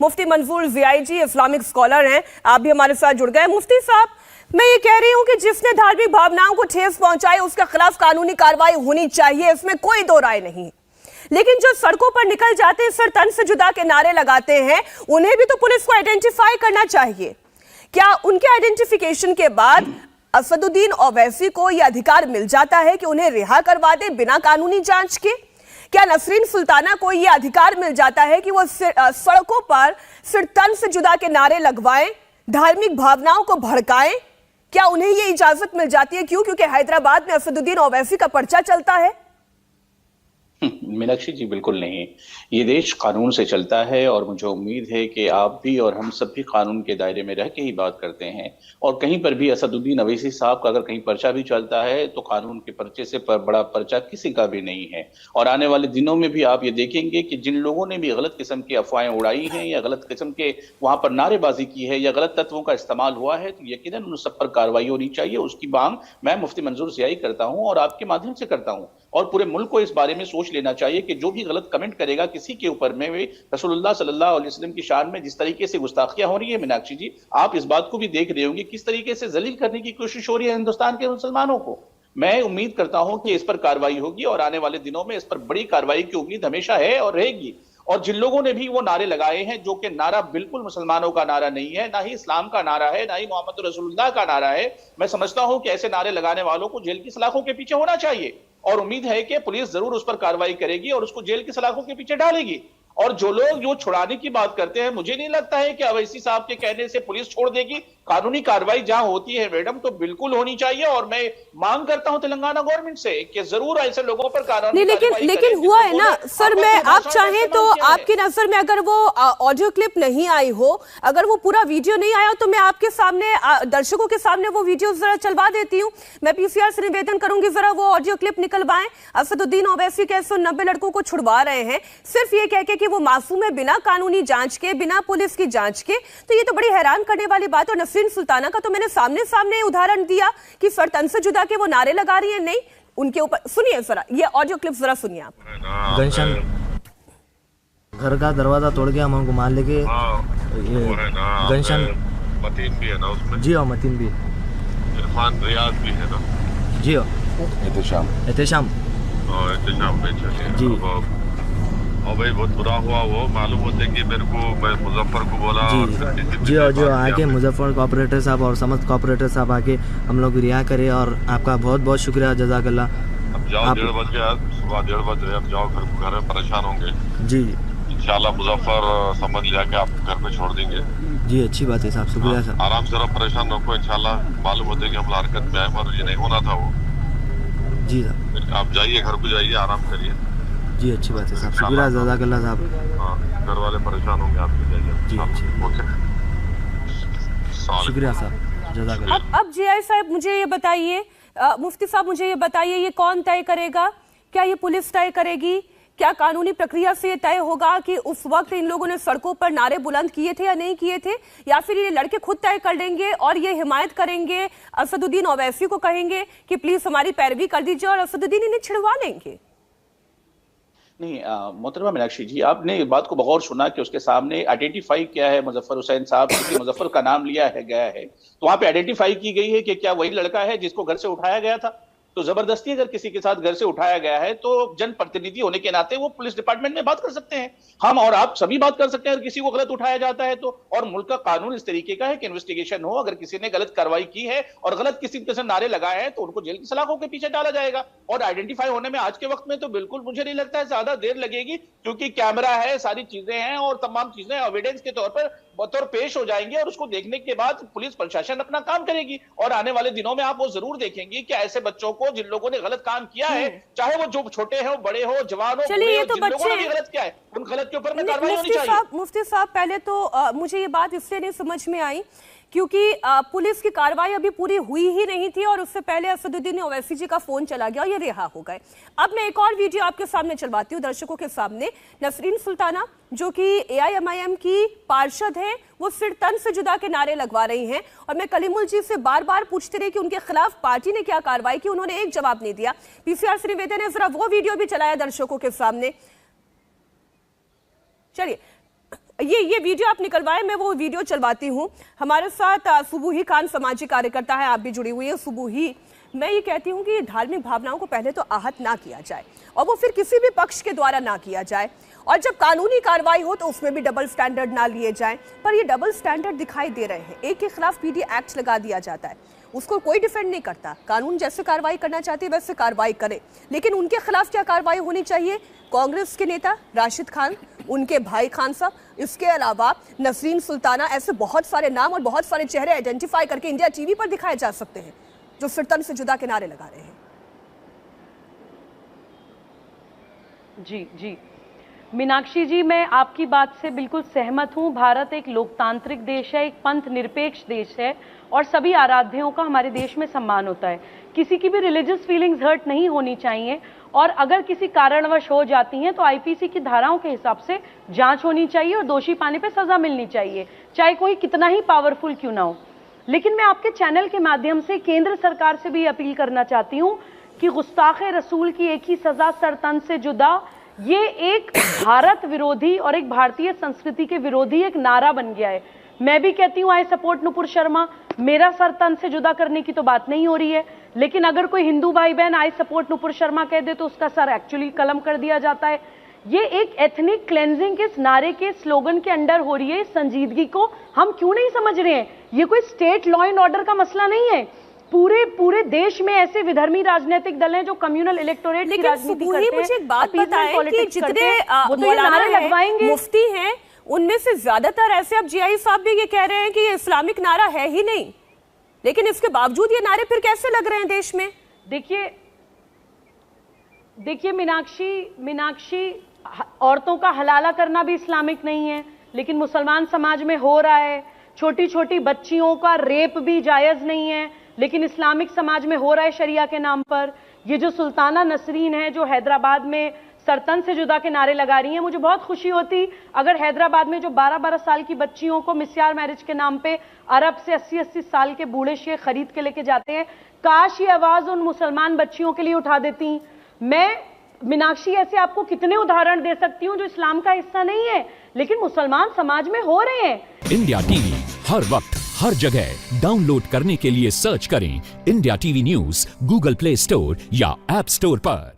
मुफ्ती मंजूर ज़ियाई जी Islamic scholar हैं, आप भी हमारे साथ जुड़ गए। मुफ्ती साहब, मैं ये कह रही हूँ कि जिसने धार्मिक भावनाओं को ठेस पहुंचाई उसके खिलाफ कानूनी कार्रवाई होनी चाहिए, इसमें कोई दो राय नहीं। लेकिन जो सड़कों पर निकल जाते हैं, सर तन से जुदा के नारे लगाते हैं, उन्हें भी तो पुलिस को आइडेंटिफाई करना चाहिए। क्या उनके आइडेंटिफिकेशन के बाद असदुद्दीन ओवैसी को यह अधिकार मिल जाता है कि उन्हें रिहा करवा दे बिना कानूनी जांच के? क्या नसरीन सुल्ताना को यह अधिकार मिल जाता है कि वो सड़कों पर सिर्फ तन से जुदा के नारे लगवाएं, धार्मिक भावनाओं को भड़काएं? क्या उन्हें यह इजाजत मिल जाती है? क्यों? क्योंकि हैदराबाद में असदुद्दीन ओवैसी का पर्चा चलता है। मीनाक्षी जी, बिल्कुल नहीं। ये देश कानून से चलता है और मुझे उम्मीद है कि आप भी और हम सब भी कानून के दायरे में रह के ही बात करते हैं। और कहीं पर भी असदुद्दीन ओवैसी साहब का अगर कहीं पर्चा भी चलता है तो कानून के पर्चे से बड़ा पर्चा किसी का भी नहीं है। और आने वाले दिनों में भी आप ये देखेंगे कि जिन लोगों ने भी गलत किस्म की अफवाहें उड़ाई हैं या गलत किस्म के वहां पर नारेबाजी की है या गलत तत्वों का इस्तेमाल हुआ है, तो यकीनन उन सब पर कार्रवाई होनी चाहिए। उसकी मांग मैं मुफ्ती मंजूर ज़ियाई करता हूं और आपके माध्यम से करता हूं। और पूरे मुल्क को इस बारे में सोच लेना चाहिए कि जो भी गलत कमेंट करेगा किसी के ऊपर में, वे रसूलुल्लाह सल्लल्लाहु अलैहि वसल्लम की शान में जिस तरीके से गुस्ताखियां हो रही है, मीनाक्षी जी आप इस बात को भी देख रहे होंगे किस तरीके से जलील करने की कोशिश हो रही है हिंदुस्तान के मुसलमानों को। मैं उम्मीद करता हूं कि इस पर कार्रवाई होगी और आने वाले दिनों में इस पर बड़ी कार्रवाई की उम्मीद हमेशा है और रहेगी। और जिन लोगों ने भी वो नारे लगाए हैं, जो कि नारा बिल्कुल मुसलमानों का नारा नहीं है, ना ही इस्लाम का नारा है, ना ही मोहम्मद रसूलुल्लाह का नारा है, मैं समझता हूं कि ऐसे नारे लगाने वालों को जेल की सलाखों के पीछे होना चाहिए। और उम्मीद है कि पुलिस जरूर उस पर कार्रवाई करेगी और उसको जेल की सलाखों के पीछे डालेगी। और जो लोग जो छुड़ाने की बात करते हैं, मुझे नहीं लगता है कि ओवैसी साहब के कहने से पुलिस छोड़ देगी। कानूनी कार्रवाई जहां होती है मैडम, तो बिल्कुल होनी चाहिए। और मैं मांग करता हूं तेलंगाना गवर्नमेंट से कि जरूर ऐसे लोगों पर कानूनी कार्रवाई लेकिन हुआ है ना सर। मैं आप चाहें तो आपकी नजर में अगर वो ऑडियो क्लिप नहीं आई हो, अगर वो पूरा वीडियो नहीं आया, तो मैं आपके सामने दर्शकों के सामने वो वीडियो जरा चलवा देती हूँ। मैं पीसीआर से निवेदन करूंगी जरा वो ऑडियो क्लिप निकलवाएं। असदुद्दीन ओवैसी के 190 लड़कों को छुड़वा रहे हैं सिर्फ ये कह के कि वो मासूम है, बिना कानूनी जांच के, बिना पुलिस की जांच के। तो ये तो बड़ी हैरान करने वाली बात। और नसरीन सुल्ताना का तो मैंने सामने उदाहरण दिया कि सर तन से जुदा के वो नारे लगा रही है। नहीं, उनके ऊपर सुनिए जरा ये ऑडियो क्लिप जरा सुनिए आप। घनश्याम घर का दरवाजा तोड़ के हम हमको मार लेके, घनश्याम मतीन भी है ना उसमें? जी हाँ, मतीन भी, इरफान रियाज भी है ना? जी हाँ, एहतेशाम जी। और भाई बहुत बुरा हुआ, वो मालूम होते कि मेरे को, मैं मुजफ्फर को बोला जी जो आके मुजफ्फर कॉपरेटर साहब और समस्त कॉपरेटर साहब आके हम लोग रिहा करे और आपका बहुत बहुत शुक्रिया, जज़ाकल्लाह। अब जाओ 1:30 बज गया, सुबह 1:30 बज रहे, अब जाओ घर में परेशान होंगे जी। इंशाल्लाह मुजफ्फर समझ लिया कि आप घर पे छोड़ देंगे जी। अच्छी बात है साहब, शुक्रिया साहब। आराम से रहो, परेशान रखो इंशाल्लाह। मालूम होते कि हम हरकत में आए और ये नहीं होना था वो। जी साहब, आप जाइए, घर को जाइए, आराम करिए। जी अच्छी बात है साहब, शुक्रिया, जज़ाकल्लाह साहब। हाँ, घर वाले परेशान होंगे, आप भी जाइए। जी ओके, शुक्रिया साहब, जज़ाकल्लाह। अब जीआई साहब मुझे ये बताइए, मुफ्ती साहब मुझे ये बताइए, ये कौन तय करेगा? क्या ये पुलिस तय करेगी? क्या कानूनी प्रक्रिया से ये तय होगा कि उस वक्त इन लोगों ने सड़कों पर नारे बुलंद किए थे या नहीं किए थे, या फिर ये लड़के खुद तय कर लेंगे और ये हिमायत करेंगे, असदुद्दीन ओवैसी को कहेंगे कि प्लीज हमारी पैरवी कर दीजिए और असदुद्दीन इन्हें छिड़वा लेंगे? नहीं मोहतरमा मीनाक्षी जी, आपने इस बात को बगौर सुना कि उसके सामने आइडेंटिफाई किया है मुजफ्फर हुसैन साहब, क्योंकि मुजफ्फर का नाम लिया है गया है, तो वहां पे आइडेंटिफाई की गई है कि क्या वही लड़का है जिसको घर से उठाया गया था। तो जबरदस्ती अगर किसी के साथ घर से उठाया गया है तो जनप्रतिनिधि होने के नाते वो पुलिस डिपार्टमेंट में बात कर सकते हैं, हम और आप सभी बात कर सकते हैं अगर किसी को गलत उठाया जाता है तो। और मुल्क का कानून इस तरीके का है कि इन्वेस्टिगेशन हो, अगर किसी ने गलत कार्रवाई की है और गलत किसी के साथ नारे लगाए हैं तो उनको जेल की सलाखों के पीछे डाला जाएगा। और आइडेंटिफाई होने में आज के वक्त में तो बिल्कुल मुझे नहीं लगता है ज्यादा देर लगेगी, क्योंकि कैमरा है, सारी चीजें हैं और तमाम चीजें एविडेंस के तौर पर बतौर पेश हो जाएंगे और उसको देखने के बाद पुलिस प्रशासन अपना काम करेगी। और आने वाले दिनों में आप वो जरूर देखेंगे कि ऐसे बच्चों को, जिन लोगों ने गलत काम किया है, चाहे वो जो छोटे हो, बड़े हो, जवान हो, चलिए, तो जिन लोगों ने भी गलत किया है, उन गलत के ऊपर में कार्रवाई होनी चाहिए। मुफ्ती साहब, पहले तो मुझे ये बात इसलिए नहीं समझ में आई क्योंकि पुलिस की कार्रवाई अभी पूरी हुई ही नहीं थी और उससे पहले असदुद्दीन ओवैसी जी का फोन चला गया और ये रिहा हो गए। अब मैं एक और वीडियो आपके सामने चलवाती हूँ, दर्शकों के सामने। नसरीन सुल्ताना जो कि एआईएमआईएम की पार्षद है, वो सिर तन से जुदा के नारे लगवा रही हैं और मैं कलीमुल जी से बार बार पूछती रही कि उनके खिलाफ पार्टी ने क्या कार्रवाई की, उन्होंने एक जवाब नहीं दिया। पीसीआर से निवेदन है जरा वो वीडियो भी चलाया दर्शकों के सामने। चलिए, ये वीडियो आप निकलवाए, मैं वो वीडियो चलवाती हूँ। हमारे साथ सुबुही खान सामाजिक कार्यकर्ता है, आप भी जुड़ी हुई है। सुबुही, मैं ये कहती हूँ कि धार्मिक भावनाओं को पहले तो आहत ना किया जाए और वो फिर किसी भी पक्ष के द्वारा ना किया जाए, और जब कानूनी कार्रवाई हो तो उसमें भी डबल स्टैंडर्ड ना लिए जाएं। पर ये डबल स्टैंडर्ड दिखाई दे रहे हैं। एक के खिलाफ पीडी एक्ट लगा दिया जाता है, उसको कोई डिफेंड नहीं करता। कानून जैसे कार्रवाई करना चाहती है वैसे कार्रवाई करे, लेकिन उनके खिलाफ क्या कार्रवाई होनी चाहिए? कांग्रेस के नेता राशिद खान, उनके भाई खान साहब, इसके अलावा नसरीन सुल्ताना, ऐसे बहुत सारे नाम और बहुत सारे चेहरे आइडेंटिफाई करके इंडिया टीवी पर दिखाए जा सकते हैं जो फिरतन से जुदा के नारे लगा रहे हैं। जी मीनाक्षी जी, मैं आपकी बात से बिल्कुल सहमत हूं। भारत एक लोकतांत्रिक देश है, एक पंथ निरपेक्ष देश है और सभी आराध्यों का हमारे देश में सम्मान होता है। किसी की भी रिलीजियस फीलिंग्स हर्ट नहीं होनी चाहिए, और अगर किसी कारणवश हो जाती हैं तो आईपीसी की धाराओं के हिसाब से जांच होनी चाहिए और दोषी पाने पे सजा मिलनी चाहिए, चाहे कोई कितना ही पावरफुल क्यों ना हो। लेकिन मैं आपके चैनल के माध्यम से केंद्र सरकार से भी अपील करना चाहती हूँ कि गुस्ताखे रसूल की एक ही सजा, सर तन से जुदा, ये एक भारत विरोधी और एक भारतीय संस्कृति के विरोधी एक नारा बन गया है। मैं भी कहती हूँ आई सपोर्ट नुपुर शर्मा, मेरा सर तन से जुदा करने की तो बात नहीं हो रही है, लेकिन अगर कोई हिंदू भाई बहन आई सपोर्ट नुपुर शर्मा कह दे तो उसका सर एक्चुअली कलम कर दिया जाता है। ये एक एथनिक क्लेंजिंग के इस नारे के स्लोगन के अंडर हो रही है। इस संजीदगी को हम क्यों नहीं समझ रहे हैं? ये कोई स्टेट लॉ एंड ऑर्डर का मसला नहीं है। पूरे देश में ऐसे विधर्मी राजनीतिक दल हैं जो कम्युनल इलेक्टोरेट की राजनीति करते हैं। मुझे एक बात बताएं कि जितने नारे लगवाएंगे, मुफ्ती हैं, उनमें से ज्यादातर ऐसे, अब जीआई साहब भी ये कह रहे हैं कि ये इस्लामिक नारा है ही नहीं, लेकिन इसके बावजूद ये नारे फिर कैसे लग रहे हैं देश में? देखिए मीनाक्षी, औरतों का हलाला करना भी इस्लामिक नहीं है, लेकिन मुसलमान समाज में हो रहा है। छोटी छोटी बच्चियों का रेप भी जायज नहीं है, लेकिन इस्लामिक समाज में हो रहा है शरिया के नाम पर। ये जो सुल्ताना नसरीन है जो हैदराबाद में सरतन से जुदा के नारे लगा रही हैं, मुझे बहुत खुशी होती अगर हैदराबाद में जो 12-12 साल की बच्चियों को मिस्यार मैरिज के नाम पे अरब से 80-80 साल के बूढ़े शेख खरीद के लेके जाते हैं। काश ये आवाज उन मुसलमान बच्चियों के लिए उठा देती। मैं मीनाक्षी ऐसे आपको कितने उदाहरण दे सकती हूँ जो इस्लाम का हिस्सा नहीं है, लेकिन मुसलमान समाज में हो रहे हैं। इंडिया टीवी हर वक्त हर जगह डाउनलोड करने के लिए सर्च करें India TV news Google play store या ऐप स्टोर पर।